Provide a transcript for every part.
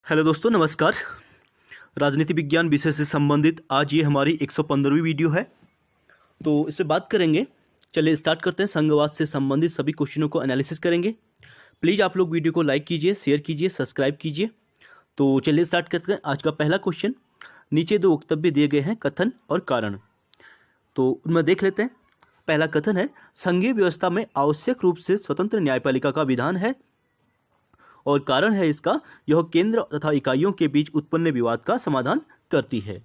Hello दोस्तों, नमस्कार। राजनीति विज्ञान विषय से संबंधित आज ये हमारी 115वीं वीडियो है। तो इस पे बात करेंगे। चलिए स्टार्ट करते हैं। संघवाद से संबंधित सभी क्वेश्चनों को एनालिसिस करेंगे। प्लीज़ आप लोग वीडियो को लाइक कीजिए, शेयर कीजिए, सब्सक्राइब कीजिए। तो चलिए स्टार्ट करते हैं। आज का पहला क्वेश्चन, नीचे दो वक्तव्य दिए गए हैं, कथन और कारण। तो उनमें देख लेते हैं। पहला कथन है, संघीय व्यवस्था में आवश्यक रूप से स्वतंत्र न्यायपालिका का विधान है, और कारण है इसका, यह केंद्र तथा इकाइयों के बीच उत्पन्न विवाद का समाधान करती है।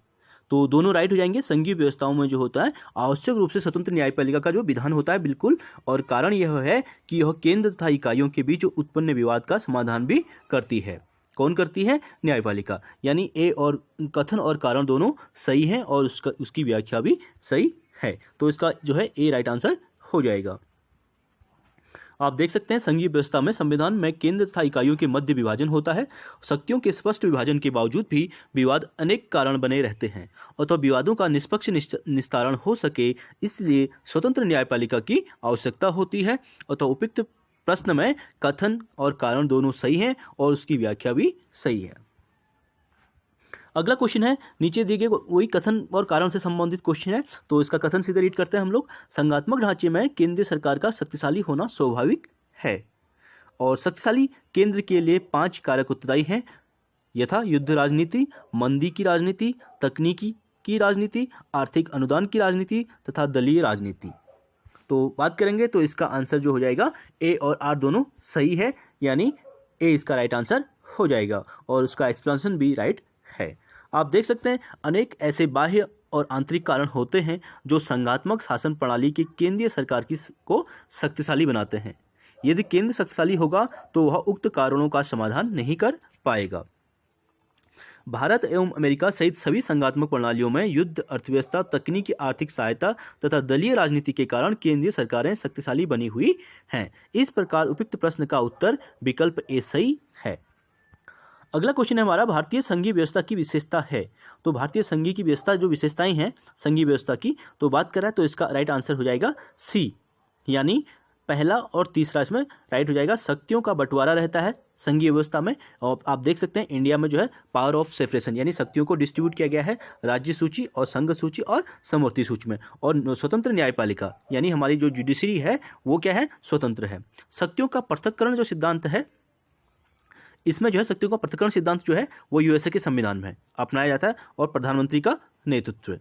तो दोनों राइट हो जाएंगे। संघीय व्यवस्थाओं में जो होता है आवश्यक रूप से स्वतंत्र न्यायपालिका का जो विधान होता है, बिल्कुल। और कारण यह है कि यह केंद्र तथा इकाइयों के बीच उत्पन्न विवाद का समाधान भी करती है। कौन करती है? न्यायपालिका। यानी ए और कथन और कारण दोनों सही हैं और उसकी व्याख्या भी सही है। तो इसका जो है ए राइट आंसर हो जाएगा। आप देख सकते हैं, संघीय व्यवस्था में संविधान में केंद्र तथा इकाइयों के मध्य विभाजन होता है। शक्तियों के स्पष्ट विभाजन के बावजूद भी विवाद अनेक कारण बने रहते हैं, और तो विवादों का निष्पक्ष निस्तारण हो सके, इसलिए स्वतंत्र न्यायपालिका की आवश्यकता होती है। और तो उपयुक्त प्रश्न में कथन और कारण दोनों सही हैं और उसकी व्याख्या भी सही है। अगला क्वेश्चन है, नीचे दिए गए वही कथन और कारण से संबंधित क्वेश्चन है। तो इसका कथन सीधे रीड करते हैं हम लोग। संघात्मक ढांचे में केंद्रीय सरकार का शक्तिशाली होना स्वाभाविक है, और शक्तिशाली केंद्र के लिए 5 कारक उत्तरदायी हैं, यथा युद्ध राजनीति, मंदी की राजनीति, तकनीकी की राजनीति, आर्थिक अनुदान की राजनीति तथा दलीय राजनीति। तो बात करेंगे तो इसका आंसर जो हो जाएगा, ए और आर दोनों सही है, यानी ए इसका राइट आंसर हो जाएगा, और उसका एक्सप्लेनेशन भी राइट है। आप देख सकते हैं, अनेक ऐसे बाह्य और आंतरिक कारण होते हैं जो संघात्मक शासन प्रणाली की केंद्रीय सरकार को शक्तिशाली बनाते हैं। यदि केंद्र शक्तिशाली होगा तो वह उक्त कारणों का समाधान नहीं कर पाएगा। भारत एवं अमेरिका सहित सभी संघात्मक प्रणालियों में युद्ध, अर्थव्यवस्था, तकनीकी, आर्थिक सहायता तथा दलीय राजनीति के कारण केंद्रीय सरकारें शक्तिशाली बनी हुई हैं। इस प्रकार उपयुक्त प्रश्न का उत्तर विकल्प ए सही है। अगला क्वेश्चन है हमारा, भारतीय संघीय व्यवस्था की विशेषता है। तो भारतीय संघीय की व्यवस्था जो विशेषताएं हैं संघीय व्यवस्था की, तो बात कर रहा है, तो इसका राइट आंसर हो जाएगा सी, यानी पहला और तीसरा इसमें राइट हो जाएगा। शक्तियों का बंटवारा रहता है संघीय व्यवस्था में, और आप देख सकते हैं इंडिया में जो है पावर ऑफ सेपरेशन, यानी शक्तियों को डिस्ट्रीब्यूट किया गया है राज्य सूची और संघ सूची और समवर्ती सूची में। और स्वतंत्र न्यायपालिका यानी हमारी जो जुडिशरी है वो क्या है? स्वतंत्र है। शक्तियों का पृथक्करण जो सिद्धांत है, इसमें जो है शक्तियों का पृथक्करण सिद्धांत जो है वो यूएसए के संविधान में अपनाया जाता है, और प्रधानमंत्री का नेतृत्व।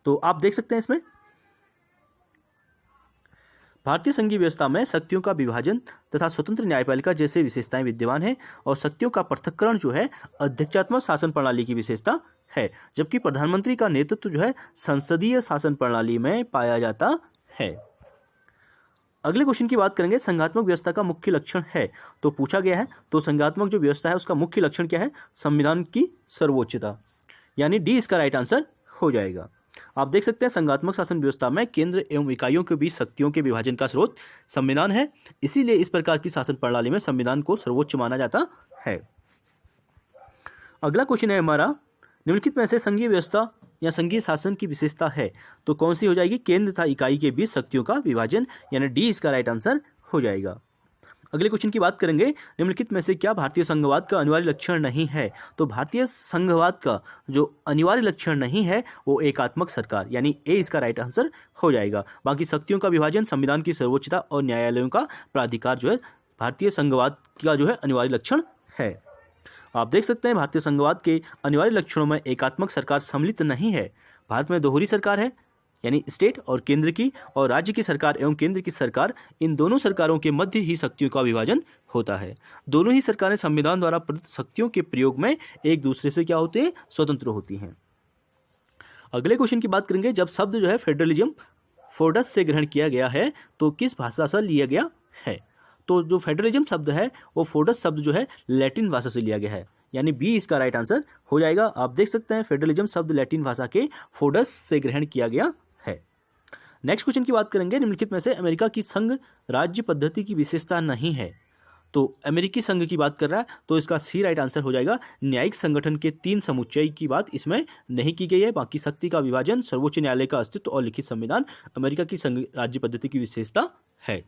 तो आप देख सकते हैं इसमें भारतीय संघीय व्यवस्था में शक्तियों का विभाजन तथा स्वतंत्र न्यायपालिका जैसे विशेषताएं विद्यमान हैं, और शक्तियों का पृथक्करण जो है अध्यक्षात्मक शासन प्रणाली की विशेषता है, जबकि प्रधानमंत्री का नेतृत्व जो है संसदीय शासन प्रणाली में पाया जाता है। अगले क्वेश्चन की बात करेंगे, संघात्मक व्यवस्था का मुख्य लक्षण है। तो पूछा गया है, तो संघात्मक जो व्यवस्था है उसका मुख्य लक्षण क्या है? संविधान की सर्वोच्चता, यानी डी इसका राइट आंसर हो जाएगा। आप देख सकते हैं, संघात्मक शासन व्यवस्था में केंद्र एवं इकाइयों के बीच शक्तियों के विभाजन का स्रोत संविधान है, इसीलिए इस प्रकार की शासन प्रणाली में संविधान को सर्वोच्च माना जाता है। अगला क्वेश्चन है हमारा, निम्नलिखित में से संघीय व्यवस्था या संघीय शासन की विशेषता है, तो कौन सी हो जाएगी? केंद्र तथा इकाई के बीच शक्तियों का विभाजन, यानी डी इसका राइट आंसर हो जाएगा। अगले क्वेश्चन की बात करेंगे, निम्नलिखित में से क्या भारतीय संघवाद का अनिवार्य लक्षण नहीं है? तो भारतीय संघवाद का जो अनिवार्य लक्षण नहीं है वो एकात्मक सरकार, यानी ए इसका राइट आंसर हो जाएगा। बाकी शक्तियों का विभाजन, संविधान की सर्वोच्चता और न्यायालयों का प्राधिकार जो है भारतीय संघवाद का जो है अनिवार्य लक्षण है। आप देख सकते हैं, भारतीय संघवाद के अनिवार्य लक्षणों में एकात्मक सरकार सम्मिलित नहीं है। भारत में दोहरी सरकार है, यानी स्टेट और केंद्र की, और राज्य की सरकार एवं केंद्र की सरकार, इन दोनों सरकारों के मध्य ही शक्तियों का विभाजन होता है। दोनों ही सरकारें संविधान द्वारा प्रदत्त शक्तियों के प्रयोग में एक दूसरे से क्या होते हैं? स्वतंत्र होती हैं। अगले क्वेश्चन की बात करेंगे, जब शब्द जो है फेडरलिज्म फोर्डस से ग्रहण किया गया है तो किस भाषा से लिया गया है? तो जो फेडरलिज्म शब्द है वो फोर्डस शब्द जो है लैटिन भाषा से लिया गया है, यानी बी इसका राइट आंसर हो जाएगा। आप देख सकते हैं, फेडरलिज्म शब्द लैटिन भाषा के फोर्डस से ग्रहण किया गया है। नेक्स्ट क्वेश्चन की बात करेंगे, निम्नलिखित में से अमेरिका की संघ राज्य पद्धति की विशेषता नहीं है। तो अमेरिकी संघ की बात कर रहा है, तो इसका सी राइट आंसर हो जाएगा। न्यायिक संगठन के 3 समुच्चय की बात इसमें नहीं की गई है। बाकी शक्ति का विभाजन, सर्वोच्च न्यायालय का अस्तित्व और लिखित संविधान अमेरिका की संघ राज्य पद्धति की विशेषता है।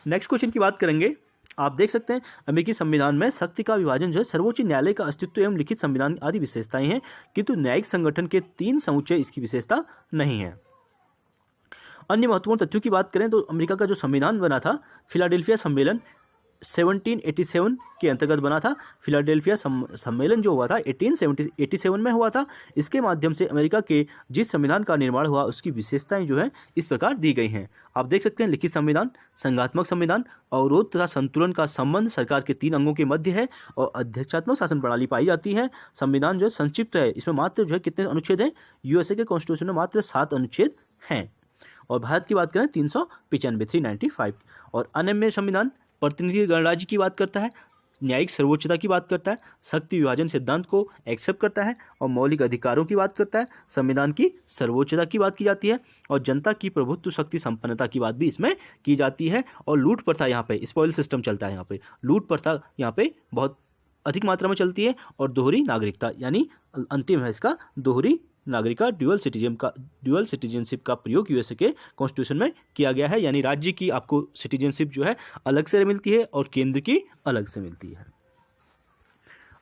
नेक्स्ट क्वेश्चन की बात करेंगे, आप देख सकते हैं अमेरिकी संविधान में शक्ति का विभाजन जो है, सर्वोच्च न्यायालय का अस्तित्व एवं लिखित संविधान आदि विशेषताएं हैं, किंतु न्यायिक संगठन के 3 समुच्चय इसकी विशेषता नहीं है। अन्य महत्वपूर्ण तथ्यों की बात करें तो अमेरिका का जो संविधान बना था, फिलाडेल्फिया सम्मेलन 1787 के अंतर्गत बना था। फिलाडेल्फिया सम्मेलन जो हुआ था 1887 में हुआ था। इसके माध्यम से अमेरिका के जिस संविधान का निर्माण हुआ उसकी विशेषताएं जो है इस प्रकार दी गई हैं। आप देख सकते हैं लिखित संविधान, संघात्मक संविधान, अवरोध तथा संतुलन का संबंध सरकार के 3 अंगों के मध्य है और अध्यक्षात्मक शासन प्रणाली पाई जाती है। संविधान जो है संक्षिप्त है, इसमें मात्र जो है कितने अनुच्छेद हैं, यूएसए के कॉन्स्टिट्यूशन में मात्र 7 अनुच्छेद हैं। और भारत की बात करें 395 और अनम्य संविधान प्रतिनिधि गणराज्य की बात करता है, न्यायिक सर्वोच्चता की बात करता है, शक्ति विभाजन सिद्धांत को एक्सेप्ट करता है और मौलिक अधिकारों की बात करता है। संविधान की सर्वोच्चता की बात की जाती है और जनता की प्रभुत्व शक्ति संपन्नता की बात भी इसमें की जाती है। और लूट प्रथा, यहाँ पे स्पॉइल सिस्टम चलता है, यहाँ पे लूट प्रथा यहाँ पे बहुत अधिक मात्रा में चलती है। और दोहरी नागरिकता यानी अंतिम है इसका दोहरी नागरिकता, ड्यूअल सिटीजनशिप का प्रयोग यूएसए के कॉन्स्टिट्यूशन में किया गया है, यानी राज्य की आपको सिटीजनशिप जो है अलग से मिलती है और केंद्र की अलग से मिलती है।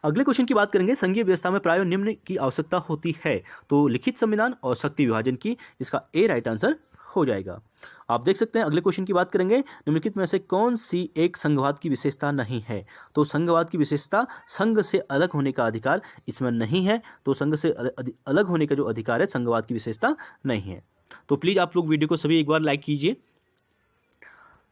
अगले क्वेश्चन की बात करेंगे, संघीय व्यवस्था में प्राय निम्न की आवश्यकता होती है, तो लिखित संविधान और शक्ति विभाजन की, इसका ए राइट आंसर हो जाएगा। आप देख सकते हैं अगले क्वेश्चन की बात करेंगे, निम्नलिखित में से कौन सी एक संघवाद की विशेषता नहीं है, तो संघवाद की विशेषता संघ से अलग होने का अधिकार इसमें नहीं है। तो संघ से अलग होने का जो अधिकार है संघवाद की विशेषता नहीं है। तो प्लीज आप लोग वीडियो को सभी एक बार लाइक कीजिए।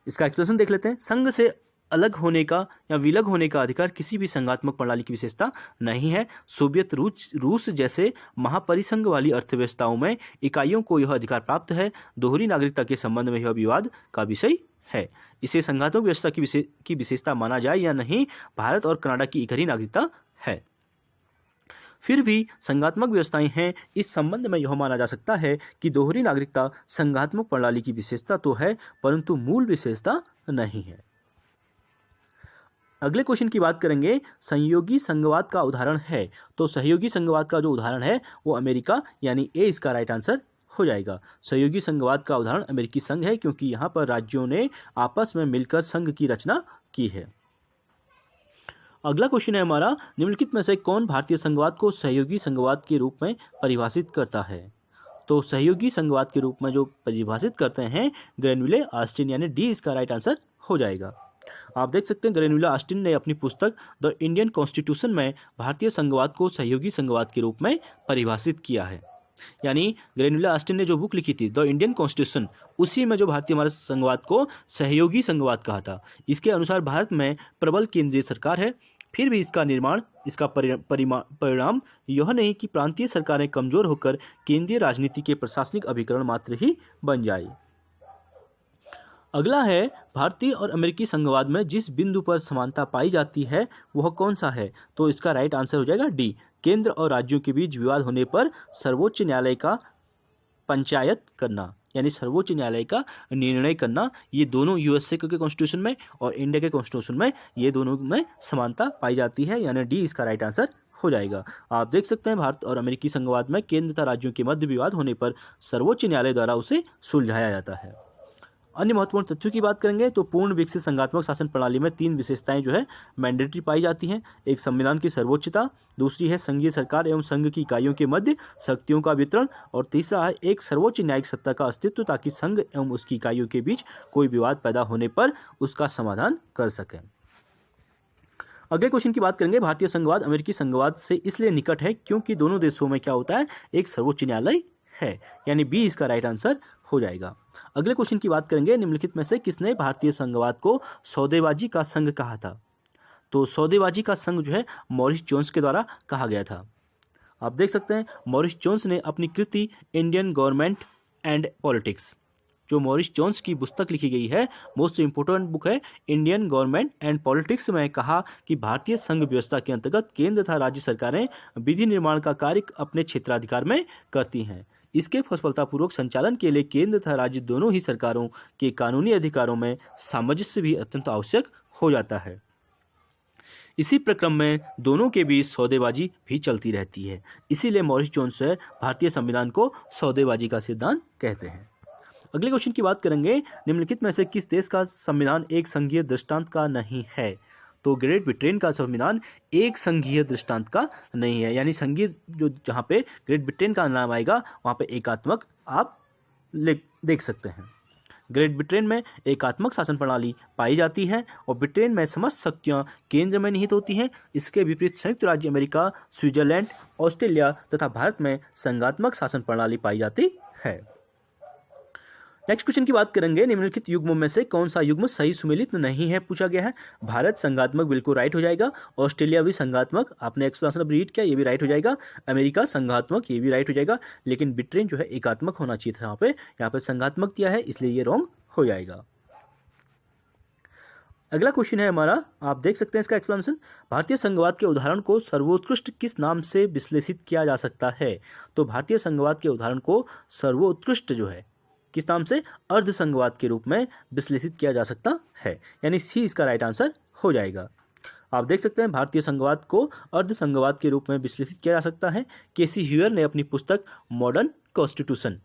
इसका एक्सप्लेनेशन देख लेते हैं। संघ से अलग होने का या विलग होने का अधिकार किसी भी संघात्मक प्रणाली की विशेषता नहीं है। सोवियत रूस जैसे महापरिसंघ वाली अर्थव्यवस्थाओं में इकाइयों को यह अधिकार प्राप्त है। दोहरी नागरिकता के संबंध में यह विवाद का विषय है। इसे संघात्मक व्यवस्था की विशेषता माना जाए या नहीं, भारत और कनाडा की इकहरी नागरिकता है। फिर भी संघात्मक व्यवस्थाएं हैं, इस संबंध में यह माना जा सकता है कि दोहरी नागरिकता संघात्मक प्रणाली की विशेषता तो है परंतु मूल विशेषता नहीं है। अगले क्वेश्चन की बात करेंगे, संयोगी संघवाद का उदाहरण है, तो सहयोगी संघवाद का जो उदाहरण है वो अमेरिका यानी ए इसका राइट आंसर हो जाएगा। सहयोगी संघवाद का उदाहरण अमेरिकी संघ है क्योंकि यहाँ पर राज्यों ने आपस में मिलकर संघ की रचना की है। अगला क्वेश्चन है हमारा, निम्नलिखित में से कौन भारतीय संघवाद को सहयोगी संघवाद के रूप में परिभाषित करता है, तो सहयोगी संघवाद के रूप में जो परिभाषित करते हैं ग्रेनुले ऑस्टिन यानी डी इसका राइट आंसर हो जाएगा। आप देख सकते हैं ग्रेनुले ऑस्टिन ने अपनी पुस्तक द इंडियन कॉन्स्टिट्यूशन में भारतीय संघवाद को सहयोगी संघवाद के रूप में परिभाषित किया है। यानी ग्रेनुले ऑस्टिन ने जो बुक लिखी थी द इंडियन कॉन्स्टिट्यूशन, उसी में जो भारतीय हमारे संघवाद को सहयोगी संघवाद कहा था। इसके अनुसार भारत में प्रबल केंद्रीय सरकार है, फिर भी इसका निर्माण, इसका परिणाम यह नहीं कि प्रांतीय सरकारें कमजोर होकर केंद्रीय राजनीति के प्रशासनिक अभिकरण मात्र ही बन जाए। अगला है, भारतीय और अमेरिकी संघवाद में जिस बिंदु पर समानता पाई जाती है वह कौन सा है, तो इसका राइट आंसर हो जाएगा डी। केंद्र और राज्यों के बीच विवाद होने पर सर्वोच्च न्यायालय का पंचायत करना यानी सर्वोच्च न्यायालय का निर्णय करना, ये दोनों यूएसए के कॉन्स्टिट्यूशन में और इंडिया के कॉन्स्टिट्यूशन में ये दोनों में समानता पाई जाती है, यानी डी इसका राइट आंसर हो जाएगा। आप देख सकते हैं भारत और अमेरिकी संघवाद में केंद्र तथा राज्यों के मध्य विवाद होने पर सर्वोच्च न्यायालय द्वारा उसे सुलझाया जाता है। अन्य महत्वपूर्ण तथ्यों की बात करेंगे तो पूर्ण विकसित संघात्मक शासन प्रणाली में 3 विशेषताएं जो है मैंडेटरी पाई जाती हैं। एक संविधान की सर्वोच्चता, दूसरी है संघीय सरकार एवं संघ की इकाइयों के मध्य शक्तियों का वितरण और तीसरा है एक सर्वोच्च न्यायिक सत्ता का अस्तित्व ताकि संघ एवं उसकी इकाइयों के बीच कोई विवाद पैदा होने पर उसका समाधान कर सके। अगले क्वेश्चन की बात करेंगे, भारतीय संघवाद अमेरिकी संघवाद से इसलिए निकट है क्योंकि दोनों देशों में क्या होता है, एक सर्वोच्च न्यायालय है, यानी बी इसका राइट आंसर हो जाएगा। अगले क्वेश्चन की बात करेंगे, निम्नलिखित में से किसने भारतीय संघवाद को सौदेबाजी का संघ कहा था, तो सौदेबाजी का संघ जो है मॉरिस जोन्स के द्वारा कहा गया था। आप देख सकते हैं मॉरिस जोन्स ने अपनी कृति इंडियन गवर्नमेंट एंड पॉलिटिक्स, जो मॉरिस जोन्स की पुस्तक लिखी गई है, मोस्ट इंपोर्टेंट बुक है इंडियन गवर्नमेंट एंड पॉलिटिक्स, में कहा कि भारतीय संघ व्यवस्था के अंतर्गत केंद्र तथा राज्य सरकारें विधि निर्माण का कार्य अपने क्षेत्राधिकार में करती हैं। इसके सफलतापूर्वक संचालन के लिए केंद्र तथा राज्य दोनों ही सरकारों के कानूनी अधिकारों में सामंजस्य भी अत्यंत आवश्यक हो जाता है। इसी प्रक्रम में दोनों के बीच सौदेबाजी भी चलती रहती है, इसीलिए मॉरिस जोन्स भारतीय संविधान को सौदेबाजी का सिद्धांत कहते हैं। अगले क्वेश्चन की बात करेंगे, निम्नलिखित में से किस देश का संविधान एक संघीय दृष्टांत का नहीं है? तो ग्रेट ब्रिटेन का संविधान एक संघीय दृष्टांत का नहीं है, यानी संघीय जो जहाँ पे ग्रेट ब्रिटेन का नाम आएगा वहाँ पे एकात्मक आप देख सकते हैं। ग्रेट ब्रिटेन में एकात्मक शासन प्रणाली पाई जाती है और ब्रिटेन में समस्त शक्तियाँ केंद्र में निहित होती हैं। इसके विपरीत संयुक्त राज्य अमेरिका, स्विट्जरलैंड, ऑस्ट्रेलिया तथा भारत में संघात्मक शासन प्रणाली पाई जाती है। नेक्स्ट क्वेश्चन की बात करेंगे, निम्नलिखित युग्मों में से कौन सा युग्म सही सुमेलित नहीं है पूछा गया है। भारत संघात्मक बिल्कुल राइट हो जाएगा, ऑस्ट्रेलिया भी संघात्मक, आपने एक्सप्लेनेशन अब रीड किया, ये भी राइट हो जाएगा, अमेरिका संघात्मक, ये भी राइट हो जाएगा, लेकिन ब्रिटेन जो है एकात्मक होना चाहिए था, यहाँ पे संघात्मक दिया है इसलिए ये रॉन्ग हो जाएगा। अगला क्वेश्चन है हमारा, आप देख सकते हैं इसका एक्सप्लेनेशन, भारतीय संघवाद के उदाहरण को सर्वोत्कृष्ट किस नाम से विश्लेषित किया जा सकता है? तो भारतीय संघवाद के उदाहरण को सर्वोत्कृष्ट जो है किस नाम से, अर्ध संघवाद के रूप में विश्लेषित किया जा सकता है, यानी सी इसका राइट आंसर हो जाएगा। आप देख सकते हैं भारतीय संघवाद को अर्ध संघवाद के रूप में विश्लेषित किया जा सकता है। केसी ह्यूअर ने अपनी पुस्तक मॉडर्न कॉन्स्टिट्यूशन,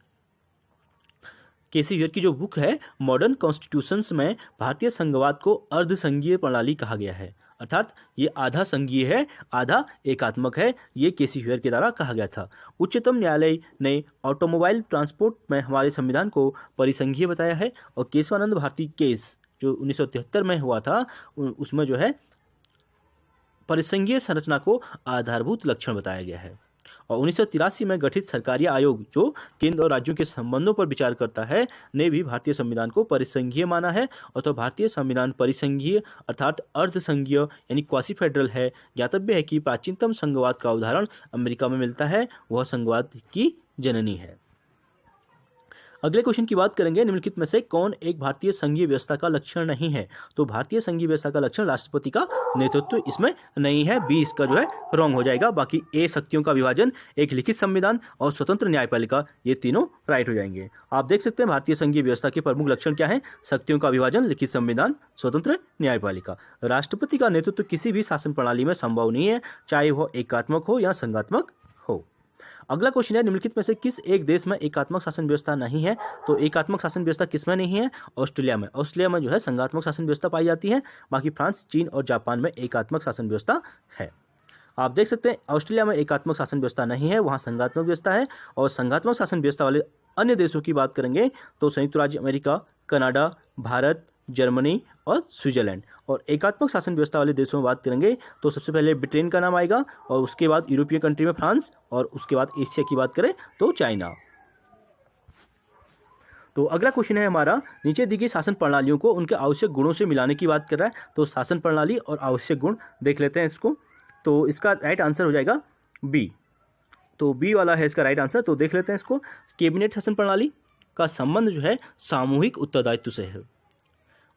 केसी ह्यूअर की जो बुक है मॉडर्न कॉन्स्टिट्यूशंस में भारतीय संघवाद को अर्ध संघीय प्रणाली कहा गया है, अर्थात ये आधा संघीय है आधा एकात्मक है, ये केसी ह्यूअर के द्वारा कहा गया था। उच्चतम न्यायालय ने ऑटोमोबाइल ट्रांसपोर्ट में हमारे संविधान को परिसंघीय बताया है और केशवानंद भारती केस जो 1973 में हुआ था उसमें जो है परिसंघीय संरचना को आधारभूत लक्षण बताया गया है। और 1983 में गठित सरकारी आयोग जो केंद्र और राज्यों के संबंधों पर विचार करता है ने भी भारतीय संविधान को परिसंघीय माना है। और तो भारतीय संविधान परिसंघीय अर्थात अर्ध संघीय यानी क्वासी फेडरल है। ज्ञातव्य है कि प्राचीनतम संघवाद का उदाहरण अमेरिका में मिलता है, वह संघवाद की जननी है। अगले क्वेश्चन की बात करेंगे, निम्नलिखित में से कौन एक भारतीय संघीय व्यवस्था का लक्षण नहीं है? तो भारतीय संघीय व्यवस्था का लक्षण राष्ट्रपति का नेतृत्व इसमें नहीं है, बी इसका जो है रॉन्ग हो जाएगा। बाकी ए शक्तियों का विभाजन, एक लिखित संविधान और स्वतंत्र न्यायपालिका, ये तीनों राइट हो जाएंगे। आप देख सकते हैं भारतीय संघीय व्यवस्था के प्रमुख लक्षण क्या है, शक्तियों का विभाजन, लिखित संविधान, स्वतंत्र न्यायपालिका। राष्ट्रपति का नेतृत्व किसी भी शासन प्रणाली में संभव नहीं है, चाहे वह एकात्मक हो या संघात्मक हो। अगला क्वेश्चन है, निम्नलिखित में से किस एक देश में एकात्मक शासन व्यवस्था नहीं है? तो एकात्मक शासन व्यवस्था किसमें नहीं है? ऑस्ट्रेलिया में। ऑस्ट्रेलिया में जो है संघात्मक शासन व्यवस्था पाई जाती है, बाकी फ्रांस, चीन और जापान में एकात्मक शासन व्यवस्था है। आप देख सकते हैं ऑस्ट्रेलिया में एकात्मक शासन व्यवस्था नहीं है, वहाँ संघात्मक व्यवस्था है। और संघात्मक शासन व्यवस्था वाले अन्य देशों की बात करेंगे तो संयुक्त राज्य अमेरिका, कनाडा, भारत, जर्मनी और स्विट्जरलैंड। और एकात्मक शासन व्यवस्था वाले देशों में बात करेंगे तो सबसे पहले ब्रिटेन का नाम आएगा और उसके बाद यूरोपीय कंट्री में फ्रांस और उसके बाद एशिया की बात करें तो चाइना। तो अगला क्वेश्चन है हमारा, नीचे दी गई शासन प्रणालियों को उनके आवश्यक गुणों से मिलाने की बात कर रहा है। तो शासन प्रणाली और आवश्यक गुण देख लेते हैं इसको। तो इसका राइट आंसर हो जाएगा बी। तो बी वाला है इसका राइट आंसर। तो देख लेते हैं इसको। कैबिनेट शासन प्रणाली का संबंध जो है सामूहिक उत्तरदायित्व से है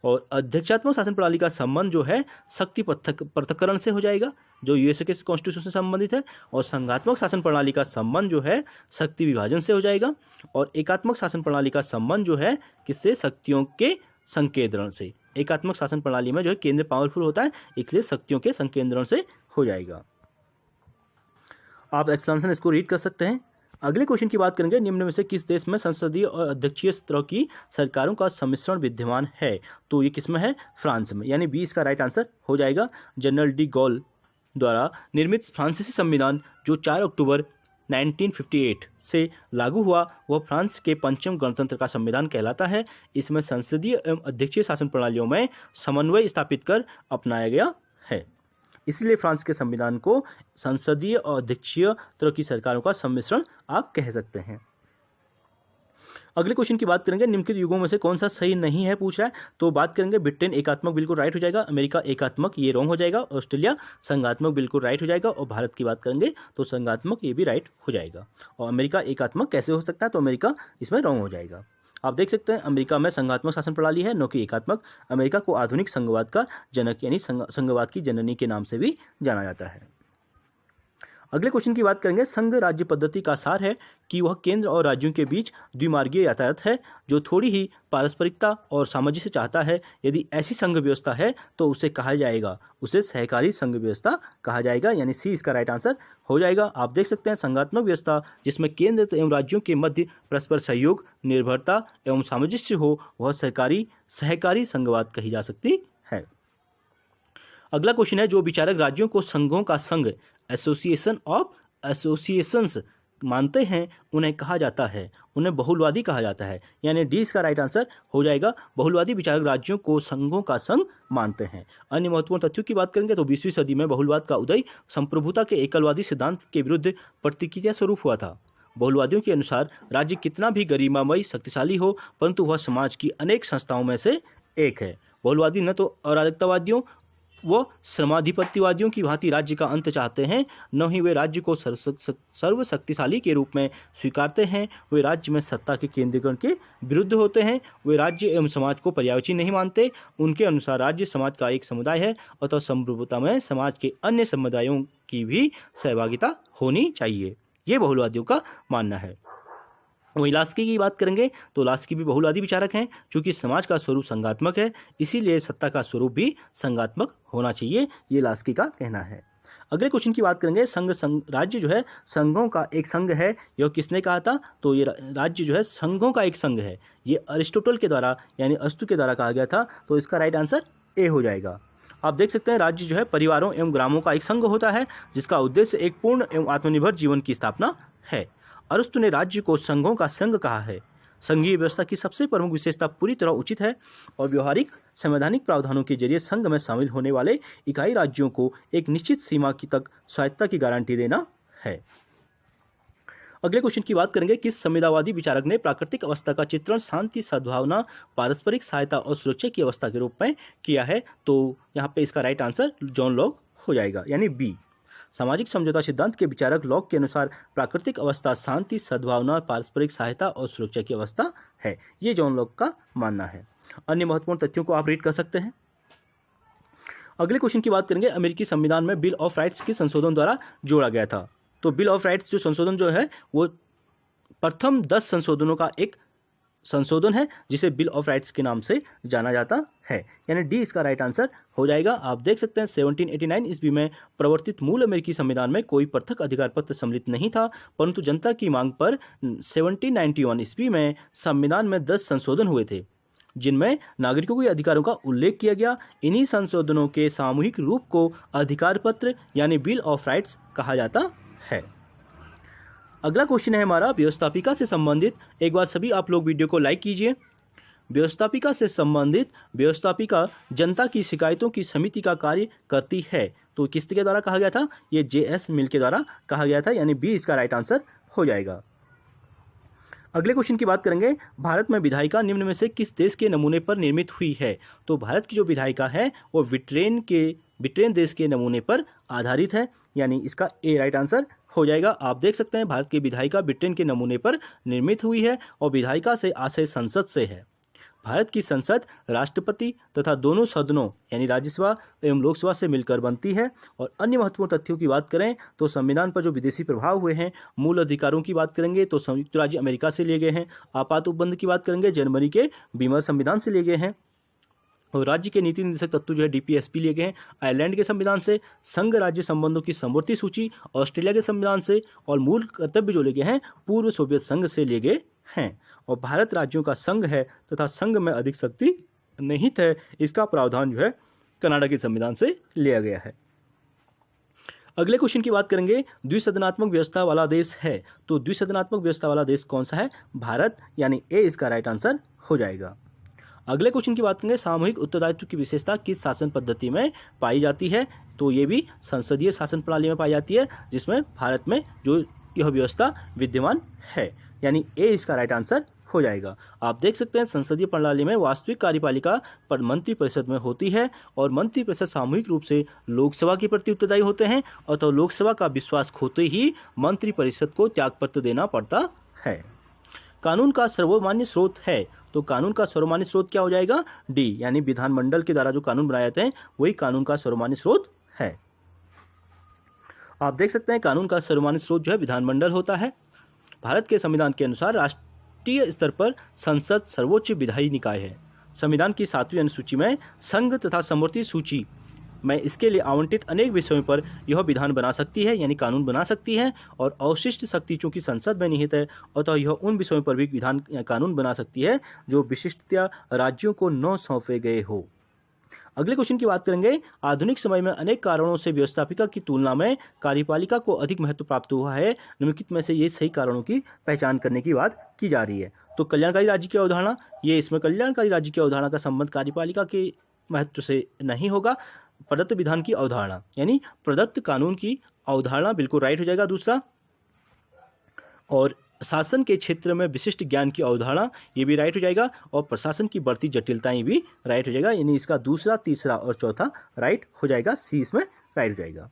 और अध्यक्षात्मक शासन प्रणाली का संबंध जो है शक्ति पृथक्करण से हो जाएगा जो यूएसए के कॉन्स्टिट्यूशन से संबंधित है। और संघात्मक शासन प्रणाली का संबंध जो है शक्ति विभाजन से हो जाएगा। और एकात्मक शासन प्रणाली का संबंध जो है किससे? शक्तियों के संकेंद्रण से। एकात्मक शासन प्रणाली में जो है केंद्र पावरफुल होता है, इसलिए शक्तियों के संकेंद्रण से हो जाएगा। आप एक्सप्लेनेशन इसको रीड कर सकते हैं। अगले क्वेश्चन की बात करेंगे, निम्न में से किस देश में संसदीय और अध्यक्षीय स्तर की सरकारों का सम्मिश्रण विद्यमान है? तो ये किसमें है? फ्रांस में, यानी 20 का राइट आंसर हो जाएगा। जनरल डी गॉल द्वारा निर्मित फ्रांसीसी संविधान जो 4 अक्टूबर 1958 से लागू हुआ वह फ्रांस के पंचम गणतंत्र का संविधान कहलाता है। इसमें संसदीय एवं अध्यक्षीय शासन प्रणालियों में समन्वय स्थापित कर अपनाया गया है, इसलिए फ्रांस के संविधान को संसदीय और अध्यक्षीय तरह की सरकारों का सम्मिश्रण आप कह सकते हैं। अगले क्वेश्चन की बात करेंगे, निम्नलिखित युगों में से कौन सा सही नहीं है पूछ रहा है। तो बात करेंगे ब्रिटेन एकात्मक बिल्कुल राइट हो जाएगा, अमेरिका एकात्मक ये रॉन्ग हो जाएगा, ऑस्ट्रेलिया संघात्मक बिल्कुल राइट हो जाएगा और भारत की बात करेंगे तो संघात्मक ये भी राइट हो जाएगा। और अमेरिका एकात्मक कैसे हो सकता है? तो अमेरिका इसमें रॉन्ग हो जाएगा। आप देख सकते हैं अमेरिका में संघात्मक शासन प्रणाली है न कि एकात्मक। अमेरिका को आधुनिक संघवाद का जनक यानी संघवाद की जननी के नाम से भी जाना जाता है। अगले क्वेश्चन की बात करेंगे, संघ राज्य पद्धति का सार है कि वह केंद्र और राज्यों के बीच द्विमार्गीय यातायात है जो थोड़ी ही पारस्परिकता और सामंजस्य चाहता है। यदि ऐसी संघ व्यवस्था है तो उसे कहा जाएगा, उसे सहकारी संघ व्यवस्था कहा जाएगा, यानी सी इसका राइट आंसर हो जाएगा। आप देख सकते हैं संघात्मक व्यवस्था जिसमें केंद्र एवं राज्यों के मध्य परस्पर सहयोग, निर्भरता एवं सामंजस्य हो वह सहकारी संघवाद कही जा सकती है। अगला क्वेश्चन है, जो विचारक राज्यों को संघों का संघ एसोसिएशन ऑफ एसोसिएशंस मानते हैं उन्हें कहा जाता है, उन्हें बहुलवादी कहा जाता है, यानी डी इसका राइट आंसर हो जाएगा। बहुलवादी विचारक राज्यों को संघों का संघ मानते हैं। अन्य महत्वपूर्ण तथ्यों की बात करेंगे तो 20वीं सदी में बहुलवाद का उदय संप्रभुता के एकलवादी सिद्धांत के विरुद्ध प्रतिक्रिया स्वरूप हुआ था। बहुलवादियों के अनुसार राज्य कितना भी गरिमामयी शक्तिशाली हो परंतु वह समाज की अनेक संस्थाओं में से एक है। बहुलवादी न तो अराजकतावादियों वो श्रमाधिपत्यवादियों की भांति राज्य का अंत चाहते हैं, न ही वे राज्य को सर्वशक्तिशाली के रूप में स्वीकारते हैं। वे राज्य में सत्ता के केंद्रीकरण के विरुद्ध होते हैं। वे राज्य एवं समाज को पर्यायवाची नहीं मानते। उनके अनुसार राज्य समाज का एक समुदाय है अतः संप्रभुता में समाज के अन्य समुदायों की भी सहभागिता होनी चाहिए। ये बहुलवादियों का मानना है। वहीं लास्की की बात करेंगे तो लास्की भी बहुलवादी विचारक हैं। चूंकि समाज का स्वरूप संघात्मक है इसीलिए सत्ता का स्वरूप भी संघात्मक होना चाहिए, ये लास्की का कहना है। अगले क्वेश्चन की बात करेंगे, राज्य जो है संघों का एक संघ है, यह किसने कहा था? तो ये राज्य जो है संघों का एक संघ है, ये अरिस्टोटल के द्वारा यानी अस्तु के द्वारा कहा गया था। तो इसका राइट आंसर ए हो जाएगा। आप देख सकते हैं राज्य जो है परिवारों एवं ग्रामों का एक संघ होता है जिसका उद्देश्य एक पूर्ण एवं आत्मनिर्भर जीवन की स्थापना है। अरस्तु ने राज्य को संघों का संघ कहा है। संघीय व्यवस्था की सबसे प्रमुख विशेषता पूरी तरह उचित है और व्यवहारिक संवैधानिक प्रावधानों के जरिए संघ में शामिल होने वाले इकाई राज्यों को एक निश्चित सीमा की तक स्वायत्तता की गारंटी देना है। अगले क्वेश्चन की बात करेंगे, किस संविदावादी विचारक ने प्राकृतिक अवस्था का चित्रण शांति, सद्भावना, पारस्परिक सहायता और सुरक्षा की अवस्था के रूप में किया है? तो यहाँ पे इसका राइट आंसर जॉन लॉक हो जाएगा, यानी बी। सामाजिक समझौता सिद्धांत के विचारक लॉक के अनुसार प्राकृतिक अवस्था शांति, सद्भावना, पारस्परिक सहायता और सुरक्षा की अवस्था है। ये जॉन लॉक का मानना है। अन्य महत्वपूर्ण तथ्यों को आप रीड कर सकते हैं। अगले क्वेश्चन की बात करेंगे, अमेरिकी संविधान में बिल ऑफ राइट्स के संशोधन द्वारा जोड़ा गया था। तो बिल ऑफ राइट्स जो संशोधन जो है वो प्रथम 10 संशोधनों का एक संशोधन है जिसे बिल ऑफ राइट्स के नाम से जाना जाता है, यानी डी इसका राइट आंसर हो जाएगा। आप देख सकते हैं 1789 ईस्वी में प्रवर्तित मूल अमेरिकी संविधान में कोई पृथक अधिकार पत्र सम्मिलित नहीं था, परंतु जनता की मांग पर 1791 ईस्वी में संविधान में 10 संशोधन हुए थे जिनमें नागरिकों के अधिकारों का उल्लेख किया गया। इन्हीं संशोधनों के सामूहिक रूप को अधिकार पत्र यानी बिल ऑफ राइट्स कहा जाता है। अगला क्वेश्चन है हमारा व्यवस्थापिका से संबंधित। एक बार सभी आप लोग वीडियो को लाइक कीजिए। व्यवस्थापिका से संबंधित व्यवस्थापिका जनता की शिकायतों की समिति का कार्य करती है। तो किसके द्वारा कहा गया था? ये जे.एस. मिल के द्वारा कहा गया था, यानी बी इसका राइट आंसर हो जाएगा। अगले क्वेश्चन की बात करेंगे, भारत में विधायिका निम्न में से किस देश के नमूने पर निर्मित हुई है? तो भारत की जो विधायिका है वो ब्रिटेन देश के नमूने पर आधारित है, यानी इसका ए राइट आंसर हो जाएगा। आप देख सकते हैं भारत की विधायिका ब्रिटेन के नमूने पर निर्मित हुई है और विधायिका से आशय संसद से है। भारत की संसद राष्ट्रपति तथा दोनों सदनों यानी राज्यसभा एवं लोकसभा से मिलकर बनती है। और अन्य महत्वपूर्ण तथ्यों की बात करें तो संविधान पर जो विदेशी प्रभाव हुए हैं, मूल अधिकारों की बात करेंगे तो संयुक्त राज्य अमेरिका से लिए गए हैं। आपात उपबंध की बात करेंगे जर्मनी के बीमर संविधान से लिए गए हैं। और राज्य के नीति निर्देशक तत्व जो है डीपीएसपी लिए गए हैं आयरलैंड के संविधान से। संघ राज्य संबंधों की समवर्ती सूची ऑस्ट्रेलिया के संविधान से। और मूल कर्तव्य जो लिए गए हैं पूर्व सोवियत संघ से लिए गए हैं। और भारत राज्यों का संघ है तथा संघ में अधिक शक्ति निहित है, इसका प्रावधान जो है कनाडा के संविधान से लिया गया है। अगले क्वेश्चन की बात करेंगे, द्विसदनात्मक व्यवस्था वाला देश है। तो द्विसदनात्मक व्यवस्था वाला देश कौन सा है? भारत, यानी ए इसका राइट आंसर हो जाएगा। अगले क्वेश्चन की बात करेंगे, सामूहिक उत्तरदायित्व की विशेषता किस शासन पद्धति में पाई जाती है? तो ये भी संसदीय शासन प्रणाली में पाई जाती है जिसमें भारत में जो यह व्यवस्था विद्यमान है, यानी ए इसका राइट आंसर हो जाएगा। आप देख सकते हैं संसदीय प्रणाली में वास्तविक कार्यपालिका पर मंत्री परिषद में होती है और मंत्री परिषद सामूहिक रूप से लोकसभा के प्रति उत्तरदायी होते हैं और तो लोकसभा का विश्वास खोते ही मंत्री परिषद को त्यागपत्र देना पड़ता है। कानून का सर्वमान्य स्रोत है। तो कानून का सर्वमान्य स्रोत क्या हो जाएगा? डी, यानी विधानमंडल के द्वारा जो कानून बनाए जाते हैं वही कानून का सर्वमान्य स्रोत है। आप देख सकते हैं कानून का सर्वमान्य स्रोत जो है विधानमंडल होता है। भारत के संविधान के अनुसार राष्ट्रीय स्तर पर संसद सर्वोच्च विधायी निकाय है। संविधान की 7वीं अनुसूची में संघ तथा समवर्ती सूची में इसके लिए आवंटित अनेक विषयों पर यह विधान बना सकती है, यानी कानून बना सकती है। और अवशिष्ट शक्ति चूंकि संसद में निहित है, अतः यह उन विषयों पर भी विधान या कानून बना सकती है जो विशिष्टतया राज्यों को न सौंपे गए हो। अगले क्वेश्चन की बात करेंगे। आधुनिक समय में अनेक कारणों से व्यवस्थापिका की तुलना में कार्यपालिका को अधिक महत्व प्राप्त हुआ है। निम्नलिखित में से ये सही कारणों की पहचान करने की बात की जा रही है। तो कल्याणकारी राज्य की अवधारणा, ये इसमें कल्याणकारी राज्य की अवधारणा का संबंध कार्यपालिका के महत्व से नहीं होगा। प्रदत्त विधान की अवधारणा यानी प्रदत्त कानून की अवधारणा बिल्कुल राइट हो जाएगा दूसरा। और शासन के क्षेत्र में विशिष्ट ज्ञान की अवधारणा, ये भी राइट हो जाएगा। और प्रशासन की बढ़ती जटिलताएं भी राइट हो जाएगा, यानी इसका दूसरा, तीसरा और चौथा राइट हो जाएगा। सी इसमें राइट हो जाएगा।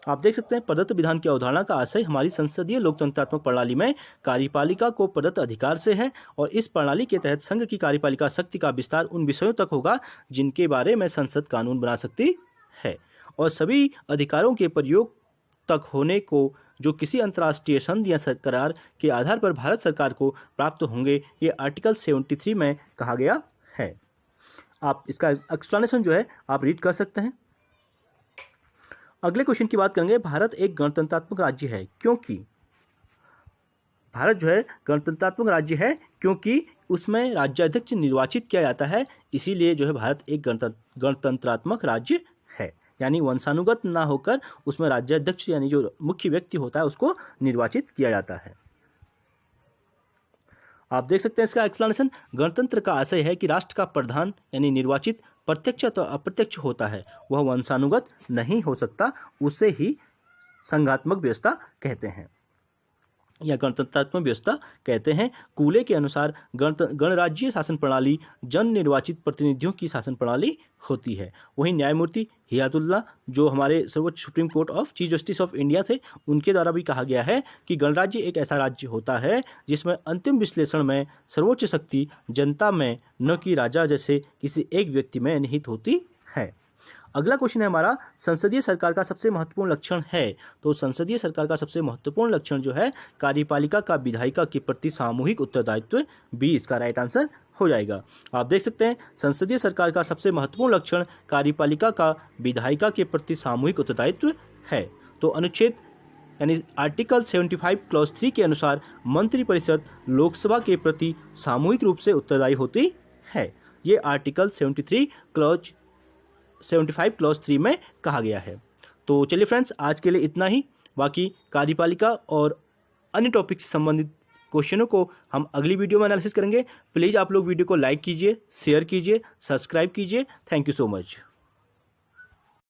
आप देख सकते हैं प्रदत्त विधान की अवधारणा का आशय हमारी संसदीय लोकतंत्रात्मक प्रणाली में कार्यपालिका को प्रदत्त अधिकार से है, और इस प्रणाली के तहत संघ की कार्यपालिका शक्ति का विस्तार उन विषयों तक होगा जिनके बारे में संसद कानून बना सकती है, और सभी अधिकारों के प्रयोग तक होने को जो किसी अंतर्राष्ट्रीय संधि या करार के आधार पर भारत सरकार को प्राप्त होंगे, ये आर्टिकल 73 में कहा गया है। आप इसका एक्सप्लेनेशन जो है आप रीड कर सकते हैं। अगले क्वेश्चन की बात करेंगे। भारत एक गणतंत्रात्मक राज्य है क्योंकि भारत जो है गणतंत्रात्मक राज्य है क्योंकि उसमें राज्याध्यक्ष निर्वाचित किया जाता है, इसीलिए जो है भारत एक गणतंत्रात्मक राज्य है। यानी वंशानुगत ना होकर उसमें राज्याध्यक्ष यानी जो मुख्य व्यक्ति होता है उसको निर्वाचित किया जाता है। आप देख सकते हैं इसका एक्सप्लेनेशन। गणतंत्र का आशय है कि राष्ट्र का प्रधान यानी निर्वाचित प्रत्यक्ष तो अप्रत्यक्ष होता है, वह वंशानुगत नहीं हो सकता, उसे ही संघात्मक व्यवस्था कहते हैं या गणतंत्रात्मक व्यवस्था कहते हैं। कूले के अनुसार गणराज्यीय शासन प्रणाली जन निर्वाचित प्रतिनिधियों की शासन प्रणाली होती है। वहीं न्यायमूर्ति हियातुल्लाह जो हमारे सर्वोच्च supreme court of chief justice of India थे, उनके द्वारा भी कहा गया है कि गणराज्य एक ऐसा राज्य होता है जिसमें अंतिम विश्लेषण में सर्वोच्च शक्ति जनता में न कि राजा जैसे किसी एक व्यक्ति में निहित होती है। अगला क्वेश्चन है हमारा, संसदीय सरकार का सबसे महत्वपूर्ण लक्षण है। तो संसदीय सरकार का सबसे महत्वपूर्ण लक्षण जो है कार्यपालिका का विधायिका के प्रति सामूहिक उत्तरदायित्व, बी इसका राइट आंसर हो जाएगा। आप देख सकते हैं संसदीय सरकार का सबसे महत्वपूर्ण लक्षण कार्यपालिका का विधायिका के प्रति सामूहिक उत्तरदायित्व है। तो अनुच्छेद यानी आर्टिकल 75 क्लॉज 3 के अनुसार मंत्रिपरिषद लोकसभा के प्रति सामूहिक रूप से उत्तरदायी होती है। ये आर्टिकल 75 क्लॉज 3 में कहा गया है। तो चलिए फ्रेंड्स, आज के लिए इतना ही। बाकी कार्यपालिका और अन्य टॉपिक से संबंधित क्वेश्चनों को हम अगली वीडियो में एनालिसिस करेंगे। प्लीज़ आप लोग वीडियो को लाइक कीजिए, शेयर कीजिए, सब्सक्राइब कीजिए। Thank you so much.